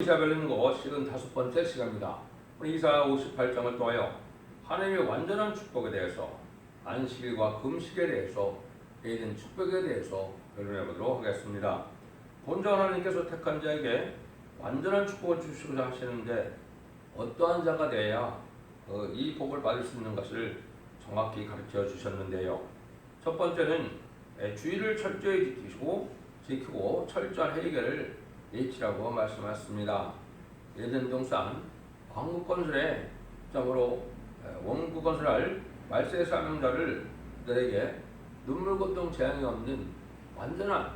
이사 별리는 거 55번째 시간입니다. 오늘 이사 58장을 통하여 하나님의 완전한 축복에 대해서 안식일과 금식에 대해서 에덴 축복에 대해서 변론해 보도록 하겠습니다. 본자 하나님께서 택한 자에게 완전한 축복을 주시고자 하시는데 어떠한 자가 되어야 이 복을 받을 수 있는 것을 정확히 가르쳐 주셨는데요. 첫 번째는 주의를 철저히 지키고 철저한 회개를 예치라고 말씀하셨습니다. 에덴 동산 왕국 건설에 점으로 원국 건설할 말세 사명자들에게 눈물 고통 재앙이 없는 완전한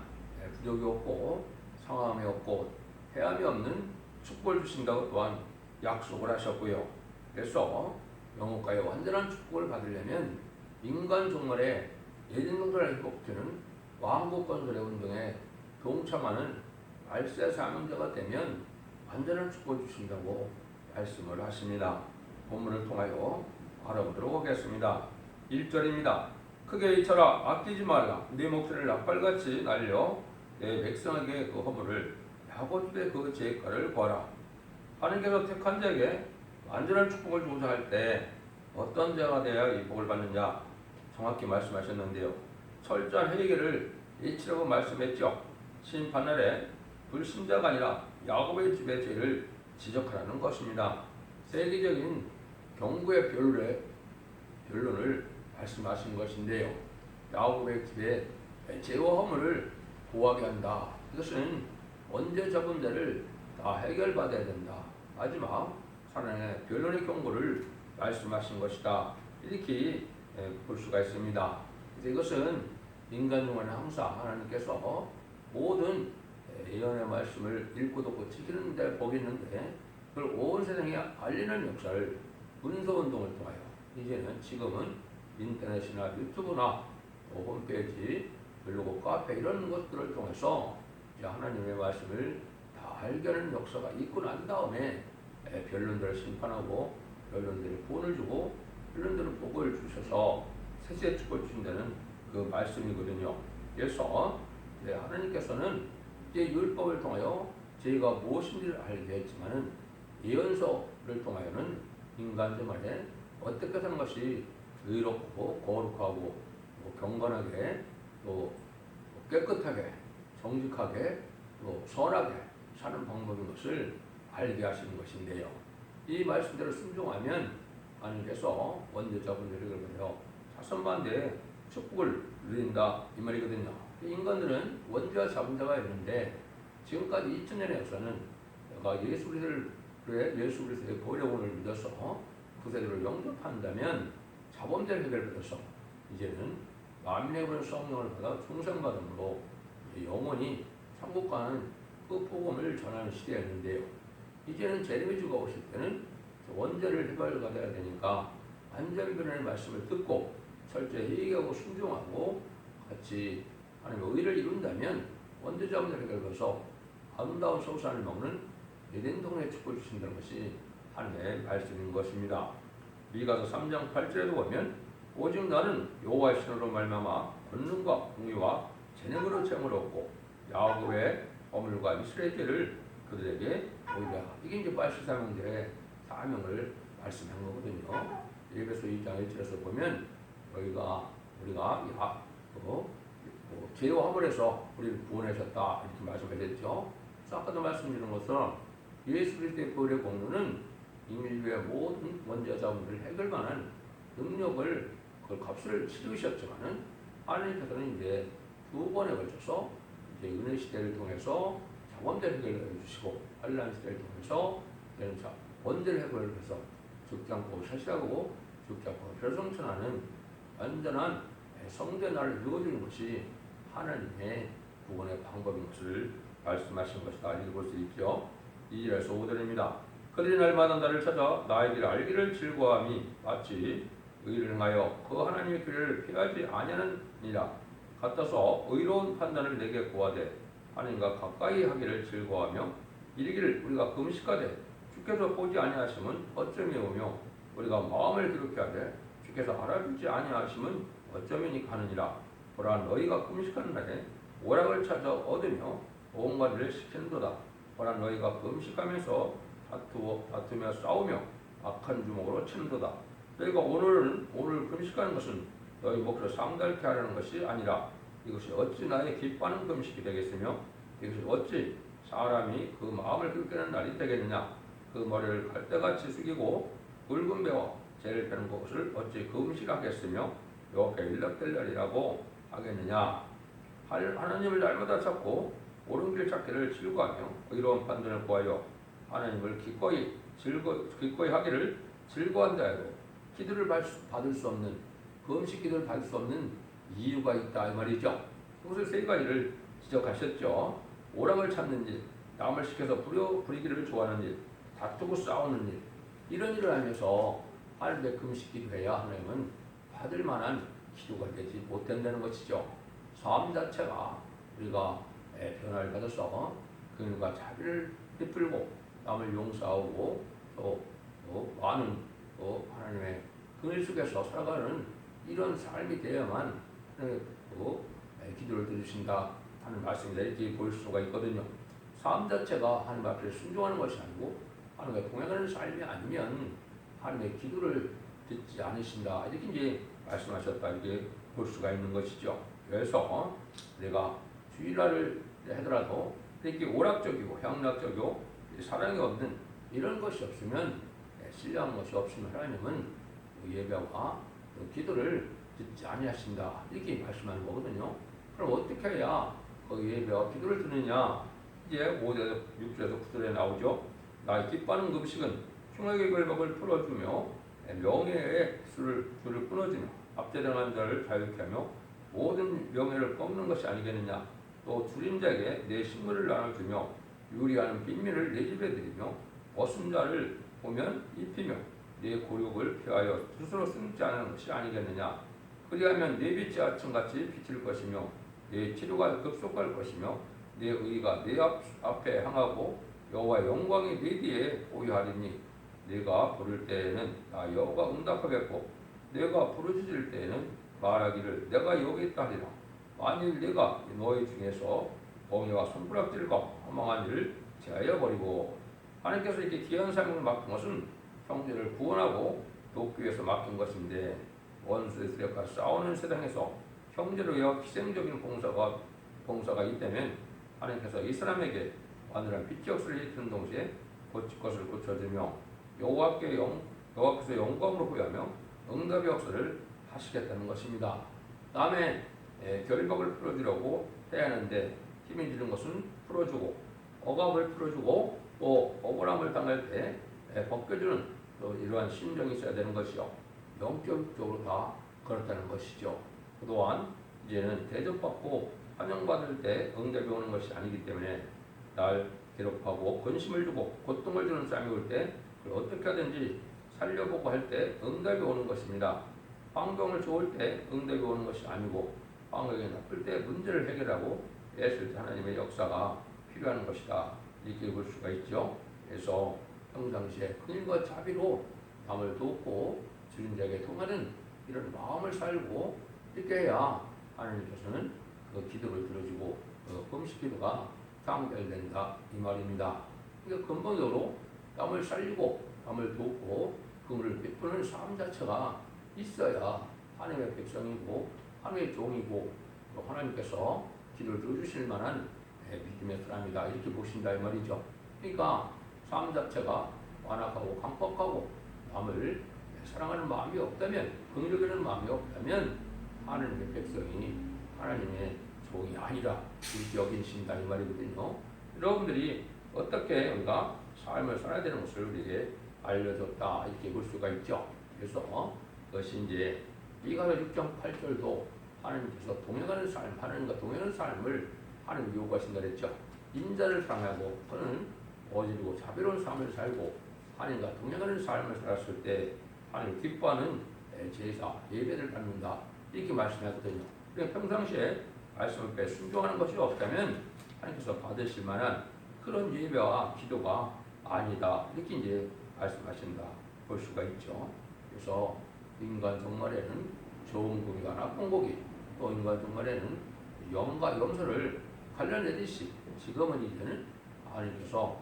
부족이 없고 상함이 없고 해함이 없는 축복을 주신다고 또한 약속을 하셨고요. 그래서 영혼과의 완전한 축복을 받으려면 인간 종말에 에덴 동산을 회복시키는 왕국 건설의 운동에 동참하는 말세 사명자가 되면 완전한 축복을 주신다고 말씀을 하십니다. 본문을 통하여 알아보도록 하겠습니다. 1절입니다. 크게 외쳐라, 아끼지 말라. 네 목소리를 납발같이 날려 내 백성에게 그 허물을 야곱의 그 죄가를 거라. 하나님께서 택한 자에게 완전한 축복을 주고자 할 때 어떤 자가 되어야 이 복을 받느냐 정확히 말씀하셨는데요. 철저한 회개를 예치라고 말씀했죠. 심판날에 불신자가 아니라 야곱의 집의 죄를 지적하라는 것입니다. 세계적인 경고의 변론을 말씀하신 것인데요. 야곱의 집의 죄와 허물을 보호하게 한다. 이것은 언제 접은 죄를 다 해결받아야 된다. 마지막 하나님의 변론의 경고를 말씀하신 것이다. 이렇게 볼 수가 있습니다. 이것은 인간 중에는 항상 하나님께서 모든 예언의 말씀을 읽고 듣고 지키는 데 복이 있는데 그걸 온 세상에 알리는 역사를 문서운동을 통하여 지금은 인터넷이나 유튜브나 홈페이지, 블로그, 카페 이런 것들을 통해서 하나님의 말씀을 다 알게하는 역사가 있고 난 다음에 변론들을 심판하고 변론들에 구원을 주고 변론들은 복을 주셔서 세세의 축복을 주신다는 그 말씀이거든요. 그래서 하나님께서는 이제 율법을 통하여 죄가 무엇인지를 알게 했지만은 예언서를 통하여는 인간 생활에 어떻게 사는 것이 의롭고 거룩하고 경건하게 또 깨끗하게 정직하게 또 선하게 사는 방법인 것을 알게 하시는 것인데요. 이 말씀대로 순종하면 하나님께서 원죄자분들을 그래요 자선반대의 축복을 누린다 이 말이거든요. 인간들은 원죄와 자분자가 있는데 지금까지 2000년에서는 내가 예수 그리스도의 보혈원을 믿어서 구세주를 영접한다면 자범죄를 해결받아서 이제는 만민의 그런 성령을 받아 충성받음으로 영원히 천국 가는 그 복음을 전하는 시대였는데요. 이제는 제레미주가 오실 때는 원죄를 해결받아야 되니까 안전변론의 말씀을 듣고 철저히 회개하고 순종하고 같이 하나님의 의를 이룬다면 원죄자분을 해결해서 아름다운 소산을 먹는 에덴 동네에 축복을 주신다는 것이 하나님의 말씀인 것입니다. 미가서 3장 8절에도 보면 오직 나는 여호와의 신으로 말미암아 권능과 공의와 재능으로 쟁을 얻고 야곱의 허물과 이스라엘 죄를 그들에게 보이라. 이게 이제 말씀사명들의 사명을 말씀한 거거든요. 에베소 2장 1절에서 보면 우리가 죄와 허물에서 우리를 구원하셨다 이렇게 말씀하셨죠. 그래서 아까도 말씀드린 것처럼 예수 그리스도의 보혈의 공로는 인류의 모든 원죄자분들을 해결하는 능력을 그 값을 치르셨지만은 하나님께서는 이제 두 번에 걸쳐서 이제 은혜 시대를 통해서 자원죄를 해결해 주시고 환난 시대를 통해서 원죄를 해결해서 죽지 않고 샤시하고 죽지 않고 별성천하는 완전한 성된 나를 이루어주는 것이 하나님의 구원의 방법인 것을 말씀하신 것이다. 읽을 수 있죠. 2절에서 5절입니다. 그들이 날마다 나를 찾아 나의 길을 알기를 즐거워함이 마치 의를 행하여 그 하나님의 길을 피하지 아니하느니라 같아서 의로운 판단을 내게 구하되 하나님과 가까이 하기를 즐거워하며 이르기를 우리가 금식하되 주께서 보지 아니하심은 어쩌며 오며 우리가 마음을 기록해 하되 주께서 알아주지 아니하심은 어쩌면이 가느니라. 보라 너희가 금식하는 날에 오락을 찾아 얻으며 온갖 일을 시키는도다. 그러나 너희가 금식하면서 다투며 싸우며 악한 주먹으로 치는도다. 너희가 오늘 금식하는 것은 너희 몫을 상달케 하려는 것이 아니라 이것이 어찌 나의 기뻐하는 금식이 되겠으며 이것이 어찌 사람이 그 마음을 긁게는 날이 되겠느냐. 그 머리를 갈대같이 숙이고 굵은 배와 재를 빼는 것을 어찌 금식하겠으며 여호와께 일락될 날이라고 하겠느냐. 하나님을 날마다 찾고 옳은 길 찾기를 즐거워하며 의로운 판단을 구하여 하나님을 기꺼이 하기를 즐거워한다 해도 기도를 받을 수 없는 금식 기도를 받을 수 없는 이유가 있다 이 말이죠. 그것을 세 가지를 지적하셨죠. 오락을 찾는 일, 남을 시켜서 부리기를 좋아하는 일, 다투고 싸우는 일, 이런 일을 하면서 하나님의 금식 기도해야 하나님은 받을 만한 기도가 되지 못된다는 것이죠. 삶 자체가 우리가 변화를 받아서 그들과 자비를 베풀고 남을 용서하고 또 많은 하나님의 그늘 속에서 살아가는 이런 삶이 되어야만 기도를 들으신다 하는 말씀이다 이렇게 볼 수가 있거든요. 삶 자체가 하나님 앞에 순종하는 것이 아니고 하나님과 동행하는 삶이 아니면 하나님의 기도를 듣지 않으신다 이렇게 이제 말씀하셨다 이렇게 볼 수가 있는 것이죠. 그래서 내가 주일날을 하더라도 이렇게 오락적이고 향락적이고 사랑이 없는 이런 것이 없으면 신뢰하는 것이 없으면 하나님은 예배와 기도를 듣지 아니하신다 이렇게 말씀하는 거거든요. 그럼 어떻게 해야 그 예배와 기도를 듣느냐. 이제 5절, 6절에서 9절에 나오죠. 나의 기뻐하는 금식은 흉악의 결박을 풀어주며 명예의 줄을 끊어주며 압제당한 자를 자유케 하며 모든 명예를 꺾는 것이 아니겠느냐. 또 주림자에게 내 식물을 나눠주며 유리하는 빈민을 내 집에 들이며 벗은 자를 보면 입히며 내 고욕을 피하여 스스로 숨지 않은 것이 아니겠느냐. 그리하면 내 빛이 아침같이 비칠 것이며 내 치료가 급속할 것이며 내 의가 내 앞에 향하고 여호와의 영광이 내 뒤에 보유하리니 내가 부를 때에는 나 여호와가 응답하겠고 내가 부르짖을 때에는 말하기를 내가 여기 있다 하리라. 만일 내가 너희 중에서 범죄와 손가락질과 허망한 일을 제하여 버리고 하나님께서 이렇게 귀한 삶을 맡은 것은 형제를 구원하고 돕기 위해서 맡긴 것인데 원수의 세력과 싸우는 세상에서 형제를 위하여 희생적인 봉사가 있다면 하나님께서 이 사람에게 완전한 빛의 역사를 일으키는 동시에 고칠 것을 고쳐주며 여호와께서 영광으로 부여하며 응답의 역사를 하시겠다는 것입니다. 남의 결박을 풀어주려고 해야 하는데 힘이 드는 것은 풀어주고 억압을 풀어주고 또 억울함을 당할 때 벗겨주는 또 이러한 심정이 있어야 되는 것이요. 영적으로 다 그렇다는 것이죠. 그동안 이제는 대접받고 환영받을 때 응답이 오는 것이 아니기 때문에 날 괴롭하고 근심을 주고 고통을 주는 싸움이 올 때 그걸 어떻게 하든지 살려보고 할 때 응답이 오는 것입니다. 환경을 좋을 때 응답이 오는 것이 아니고 환경이 나쁠 때 문제를 해결하고 애쓸 때 하나님의 역사가 필요한 것이다. 이렇게 볼 수가 있죠. 그래서 평상시에 긍휼과 자비로 남을 돕고 주인 자에게 통하는 이런 마음을 살고 이렇게 해야 하나님께서는 그 기도를 들어주고 그 금식 기도가 상달된다 이 말입니다. 그러니까 근본적으로 남을 살리고 남을 돕고 그물을 베푸는 삶 자체가 있어야 하나님의 백성이고 하나님의 종이고 또 하나님께서 기도를 들어주실 만한 믿음의 사람이다 이렇게 보신다 이 말이죠. 그러니까 삶 자체가 완악하고 강박하고 남을 사랑하는 마음이 없다면 긍휼하는 마음이 없다면 하나님의 백성이 하나님의 종이 아니라 이렇게 여기신다 이 말이거든요. 여러분들이 어떻게 우리가 삶을 살아야 되는 것을 우리에게 알려줬다 이렇게 볼 수가 있죠. 그래서 그것이 이제 미가서 6.8절도 하나님께서 동행하는 삶, 하나님과 동행하는 삶을 하나님 요구하신다 그랬죠. 인자를 사랑하고 그는 어지르고 자비로운 삶을 살고 하나님과 동행하는 삶을 살았을 때 하나님 기뻐하는 제사, 예배를 받는다 이렇게 말씀하거든요. 그러니까 평상시에 말씀을 순종하는 것이 없다면 하나님께서 받으실 만한 그런 예배와 기도가 아니다 이렇게 이제 말씀하신다 볼 수가 있죠. 그래서 인간 종말에는 좋은 고기가 나쁜 고기, 또 인간 종말에는 영과 염소를 갈라내듯이 지금은 이제는 하나님께서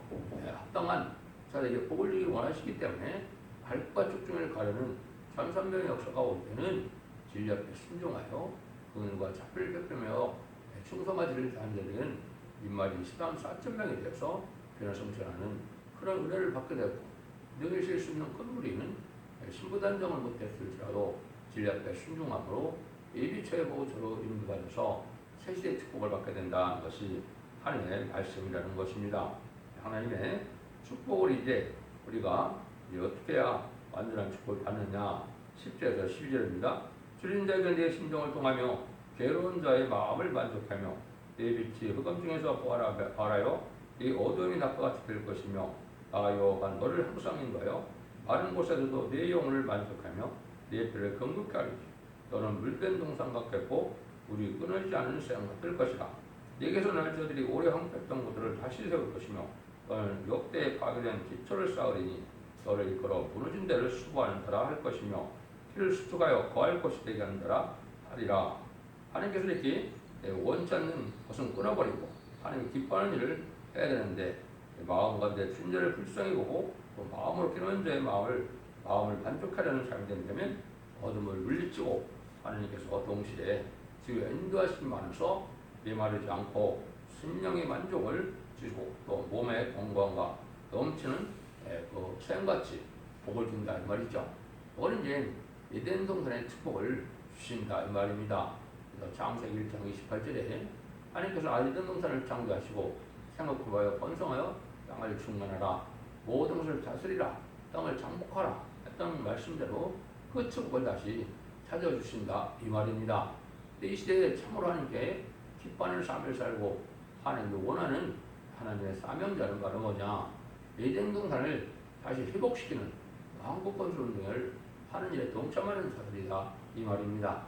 합당한 자들에게 복을 주기를 원하시기 때문에 발과 쭉중을 가르는 천삼명의 역사가 올 때는 진리 앞에 순종하여 그들과 잡힐 베풀며 충성하지를 다한 자들은 민말이 14,000명이 되어서 변화 성취하는 그런 은혜를 받게 되고 능히 수 있는 큰 무리는 신부단정을 못했을지라도 진리 앞에 순종함으로 예비처의 보호처로 인도받아서 새시대의 축복을 받게 된다는 것이 하나님의 말씀이라는 것입니다. 하나님의 축복을 이제 우리가 어떻게 해야 완전한 축복을 받느냐. 10절에서 12절입니다. 줄인 자에게 내 심정을 통하며 괴로운 자의 마음을 만족하며 내 빛이 흑암 중에서 발하여 네 어두움이 낮과 같이 될 것이며 나 여호와가 너를 항상 인도하여 마른 곳에서도 내 영혼을 만족하며 내 뼈를 건국케 하리니 너는 물된 동산 같겠고 물이 끊어지지 않는 새양 같을 것이다. 네게서 날 저들이 오래 황폐했던 곳들을 다시 세울 것이며 너는 역대에 파괴된 기초를 쌓으리니 너를 이끌어 무너진 데를 수고하는 자라 할 것이며 피를 수축하여 거할 곳이 되게 하는 자라 하리라. 하나님께서 이렇게 원치 않는 것은 끊어버리고 하나님이 기뻐하는 일을 해야 되는데 마음 가운데 순전을 불쌍히 보고 또 마음으로 기도하는 자의 마음을 만족하려는 삶이 된다면 어둠을 물리치고 하나님께서 동시에 지금 인도하심이 많아서 메마르지 않고 심령의 만족을 주시고 또 몸의 건강과 넘치는 그 샘같이 복을 준다 이 말이죠. 그거는 이제 에덴 동산의 축복을 주신다 이 말입니다. 창세기 1장 28절에 하나님께서 에덴 동산을 창조하시고 생각해봐요. 번성하여 땅을 충만하라. 모든 것을 다스리라. 땅을 장복하라. 했던 말씀대로 그 축복을 다시 찾아주신다 이 말입니다. 이 시대에 참으로 하나님께 기뻐하는 삶을 살고 하나님이 원하는 하나님의 사명자는 바로 뭐냐? 에덴 동산을 다시 회복시키는 한국 건설 운동을 하는 일에 동참하는 자들이다 이 말입니다.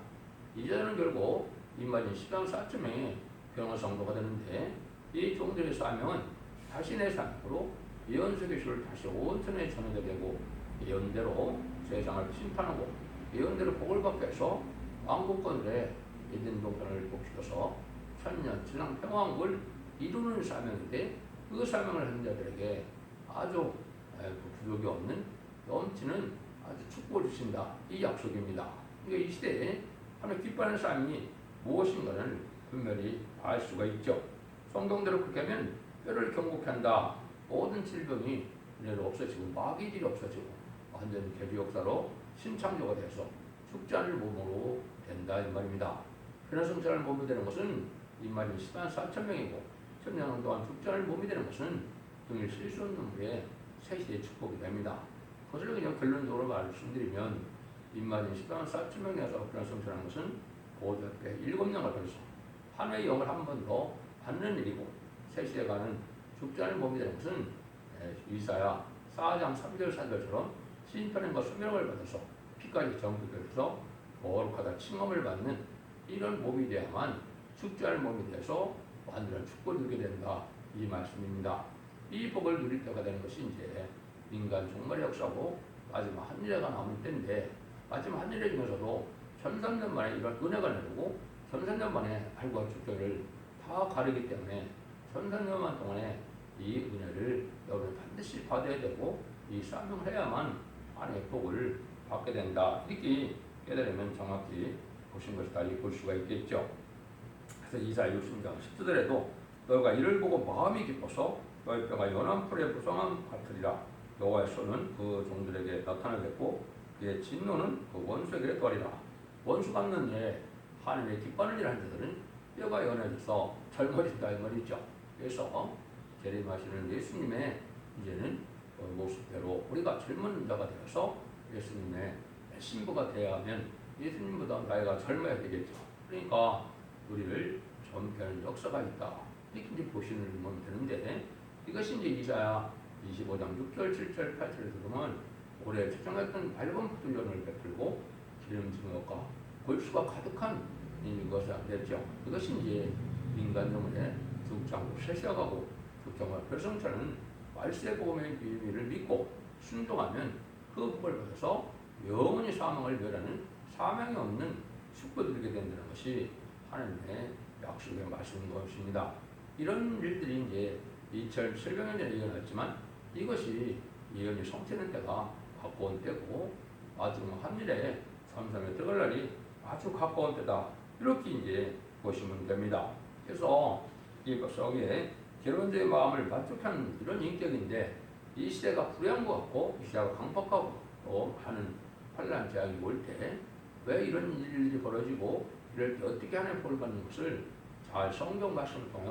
이제는 결국 임마진 14,000명의 변화 성도가 되는데 이 종들의 사명은 자신의 삶으로 예언서 교실을 다시 온전히 전하게 되고 예언대로 세상을 심판하고 예언대로 복을 받게 해서 왕국권들의 에덴 동산을 회복시켜서 천년 진앙 평화왕국을 이루는 사명인데 그 사명을 하는 자들에게 아주 부족이 없는 넘치는 아주 축복을 주신다 이 약속입니다. 그러니까 이 시대에 하나님 기뻐하는 삶이 무엇인가를 분명히 알 수가 있죠. 성경대로 그렇게 하면 뼈를 경고케 한다. 모든 질병이 은혜로 없어지고 마귀질이 없어지고 완전 개비 역사로 신창조가 돼서 죽지 않을 몸으로 된다 이 말입니다. 변화 성찰을 몸이 되는 것은 이 말이 14,000명이고 천년 동안 죽지 않을 몸이 되는 것은 등을 실수 없는 물에 새시대의 축복이 됩니다. 그것을 그냥 결론적으로 말씀드리면 임마진 14,000명에서 변화 성찰하는 것은 보호자 앞에 7년을 걸려서 하나의 영을 한 번 더 받는 일이고 새시대 가는 죽지 않을 몸이 되는 것은 이사야 4장 3절 4절처럼 심판과 소명을 받아서 피까지 정복해서 거룩하다 칭함을 받는 이런 몸이 돼야만 죽지 않을 몸이 돼서 완전한 축복을 누리게 된다 이 말씀입니다. 이 복을 누릴 때가 되는 것이 이제 인간 종말의 역사고 마지막 한일회가 남을 때인데 마지막 한일회 중에서도 1300년 만에 이런 은혜가 내리고 1300년 만에 알과 축제를 다 가르기 때문에 1300년 동안에 이 은혜를 여러분 반드시 받아야 되고 이 사명을 해야만 하나님의 복을 받게 된다. 이렇게 깨달으면 정확히 보신 것을 달리 볼 수가 있겠죠. 그래서 이사야 60장 10절에도 너희가 이를 보고 마음이 기뻐서 너희 뼈가 연한 풀의 부성함 같으리라. 여호와의 손은 그 종들에게 나타나겠고 그의 진노는 그 원수에게 떠리라. 원수 갚는 일에 하나님의 기뻐하는 일을 하는 자들은 뼈가 연해져서 젊어진다 이 말이죠. 그래서 재림하시는 예수님의 이제는 모습대로 우리가 젊은 자가 되어서 예수님의 신부가 되어야 하면 예수님보다 나이가 젊어야 되겠죠. 그러니까 우리를 젊게 하는 역사가 있다. 이렇게 이제 보시는 건 되는데 이것이 이제 이사야 25장 6절, 7절, 8절에서 보면 올해 초청했던 밝은 푸들연을 베풀고 기름진 것과 골수가 가득한 이것이 안 됐죠. 이것이 이제 인간 영혼의 죽장고 쇠쇠가고 죽장과 별성차는 말세의 복음의 비밀을 믿고 순종하면 그 복을 받아서 영원히 사망을 멸하는 사망이 없는 축복을 누리게 된다는 것이 하나님의 약속의 말씀인 것입니다. 이런 일들이 이제 2700년 전에 예언했지만 이것이 예언이 성취된 때가 가까운 때고 아주 한일에 삼삼에 들어갈 날이 아주 가까운 때다. 이렇게 이제 보시면 됩니다. 그래서 이 속에 결혼자의 마음을 만족하는 이런 인격인데 이 시대가 불의한 것 같고 이 시대가 강박하고 또 하는 환란 재앙이 올 때 왜 이런 일들이 벌어지고 이럴 때 어떻게 하나님 복을 받는 것을 잘 성경 말씀을 통해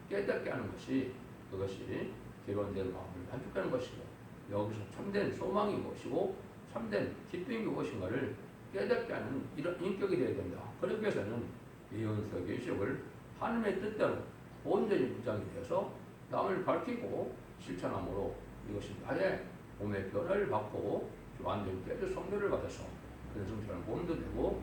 깨닫게 하는 것이 그것이 결혼자의 마음을 만족하는 것이고 여기서 참된 소망이 무엇이고 참된 기쁨이 무엇인가를 깨닫게 하는 이런 인격이 되어야 된다. 그러기 위해서는 예언서 계시록을 하나님의 뜻대로 온전히 무장이 되어서 남을 밝히고 실천함으로 이것이 나의 몸의 변화를 받고 완전히 깨져 성도를 받아서 그런 성처럼 몸도 되고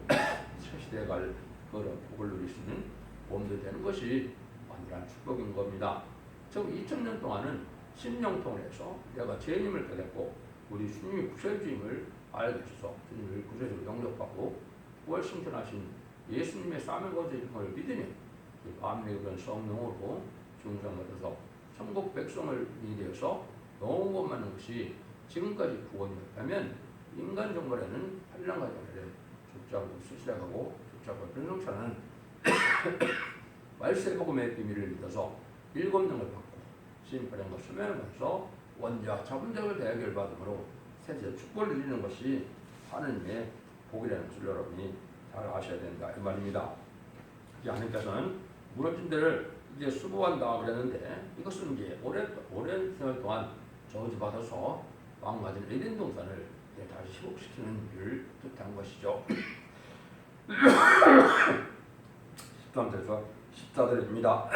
새 시대에 갈 그런 복을 누릴 수 있는 몸도 되는 것이 완전한 축복인 겁니다. 즉 2000년 동안은 심령통을 해서 내가 죄인임을 깨닫고 우리 주님이 구세주임을 알게 해서 주님을 구세주로 영접하고 부활 승천하신 예수님의 사명거제 걸 믿으며 마음의 그런 성령으로 중생받아서 천국 백성을 되어서 영원 받는 것이 지금까지 구원이었다면 인간 정벌에는 환란 가정에 죽자고 수시라고 죽자고 변성차는 말세복음의 비밀을 믿어서 7능을 받고 심판과 수면을 받아서 원자 자분자를 대학을 받음으로 세세 축복을 누리는 것이 하느님의 복이라는 것을 여러분이 잘 아셔야 된다 이 말입니다. 하나님께서는 무너진 데를 이제 수보한다 그랬는데 이것은 이제 오랜 세월 동안 저주받아서 망가진 에덴 동산을 다시 회복시키는 일을 뜻한 것이죠. 13절에서 14절입니다.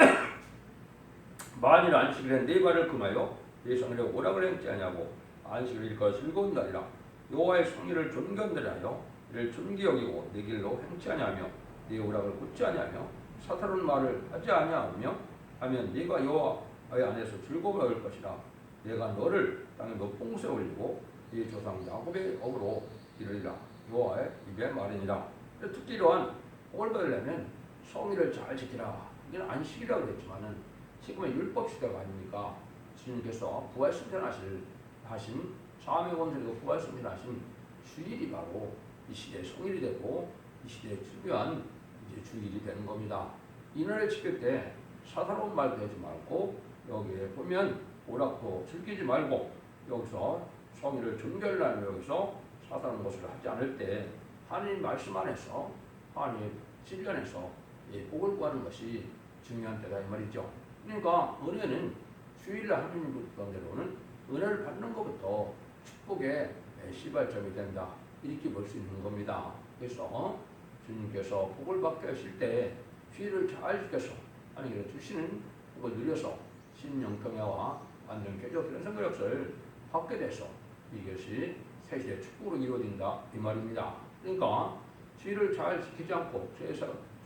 만일 안식일에 네 발을 금하여 네 성일에 오락을 행치 아니하고 안식을 일컬어 즐거운 날이라 여호와의 성일을 존경하려 하여 이를 존귀 여기고 네 길로 행치 아니하며 네 오락을 굳지 아니하며 사사로운 말을 하지 아니하며 하면 네가 여호와의 안에서 즐거움을 얻을 것이라. 내가 너를 땅에 높은 곳에 올리고 네 조상 야곱의 업으로 이르리라. 여호와의 입의 말이니라. 특히 이러한 복을 받으려면 성일을 잘 지키라. 이건 안식이라고 그랬지만은 지금은 율법 시대가 아닙니까? 주님께서 부활 승천하신 사명의 원수리고 부활 승천하신 주일이 바로 이 시대의 성일이 되고 이 시대의 중요한 이제 주일이 되는 겁니다. 이 날을 지킬 때 사사로운 말도 하지 말고 여기에 보면 오락도 즐기지 말고 여기서 성일을 존경하며 여기서 사사로운 것을 하지 않을 때 하나님 말씀 안에서 하나님 진리 안에서 복을 구하는 것이 중요한 때다 이 말이죠. 그러니까 은혜는 주일날 하나님 가운데로는 은혜를 받는 것부터 축복의 시발점이 된다 이렇게 볼 수 있는 겁니다. 그래서 주님께서 복을 받게 하실 때 주일을 잘 지켜서 하나님께서 주시는 복을 누려서 신령평야와 완전 쾌적 그런 생각력을 받게 돼서 이것이 세시의 축복으로 이루어진다 이 말입니다. 그러니까 주일을 잘 지키지 않고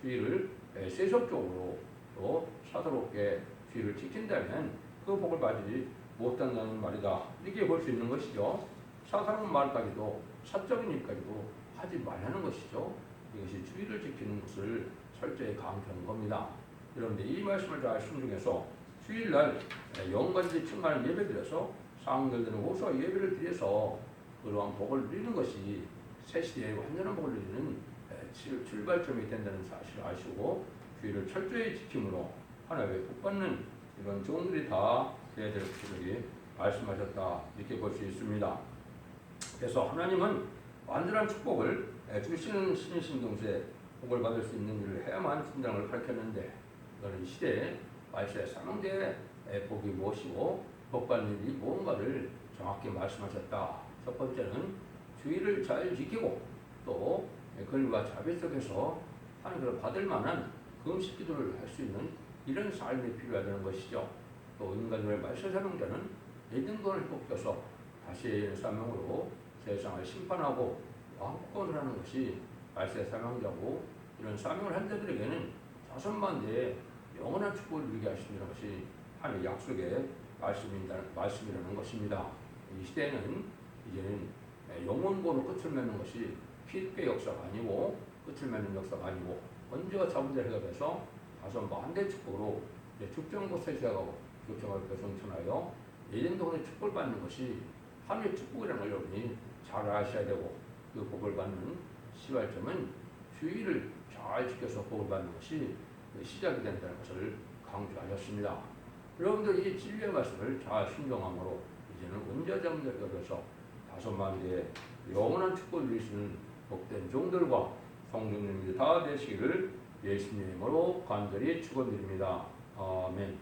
주일을 세속적으로 또 사사롭게 주일을 지킨다면 그 복을 받지 못한다는 말이다 이렇게 볼 수 있는 것이죠. 사사로운 말까지도 사적인 일까지도 하지 말라는 것이죠. 이것이 주일을 지키는 것을 철저히 강조하는 겁니다. 그런데 이 말씀을 잘 순종해서 주일날 영관지 충만한 예배 드려서 상들들은 호소 예배를 드려서 그러한 복을 누리는 것이 새 시대의 완전한 복을 누리는 출발점이 된다는 사실을 아시고 주일을 철저히 지킴으로 하나님의 복받는 이런 종들이 다 되어야 될 것을 말씀하셨다 이렇게 볼 수 있습니다. 그래서 하나님은 완전한 축복을 주시는 신이신 동시에 복을 받을 수 있는 일을 해야만 신장을 가르쳤는데 너는 이 시대에 말세의 사명제의 복이 무엇이고 복받는 일이 무언가를 정확히 말씀하셨다. 첫 번째는 주의를 잘 지키고 또 권리와 자비 속에서 하나님을 받을 만한 금식 기도를 할 수 있는 이런 삶이 필요하다는 것이죠. 또 인간들의 말세 사명자는 예등권을 뽑혀서 다시 사명으로 세상을 심판하고 왕권을 하는 것이 말세 사명자고 이런 사명을 한 자들에게는 자선만대의 영원한 축복을 누리게 하시는 것이 하나님의 약속의 말씀이라는 것입니다. 이 시대는 이제는 영원권으로 끝을 맺는 것이 피드의 역사가 아니고 끝을 맺는 역사가 아니고 언제가 자본대회가 돼서 자선만대 축복으로 죽정곳에 시작하고 결정을 성천하여 에덴 동안에 축복을 받는 것이 하나님의 축복이라는 걸 여러분이 잘 아셔야 되고, 그 복을 받는 시발점은 주의를 잘 지켜서 복을 받는 것이 시작이 된다는 것을 강조하셨습니다. 여러분들 이 진리의 말씀을 잘 순종함으로 이제는 원자장들 곁에서 5마리의 영원한 축복을 누릴 수 있는 복된 종들과 성도님들이 다 되시기를 예수님으로 간절히 축원드립니다. 아멘.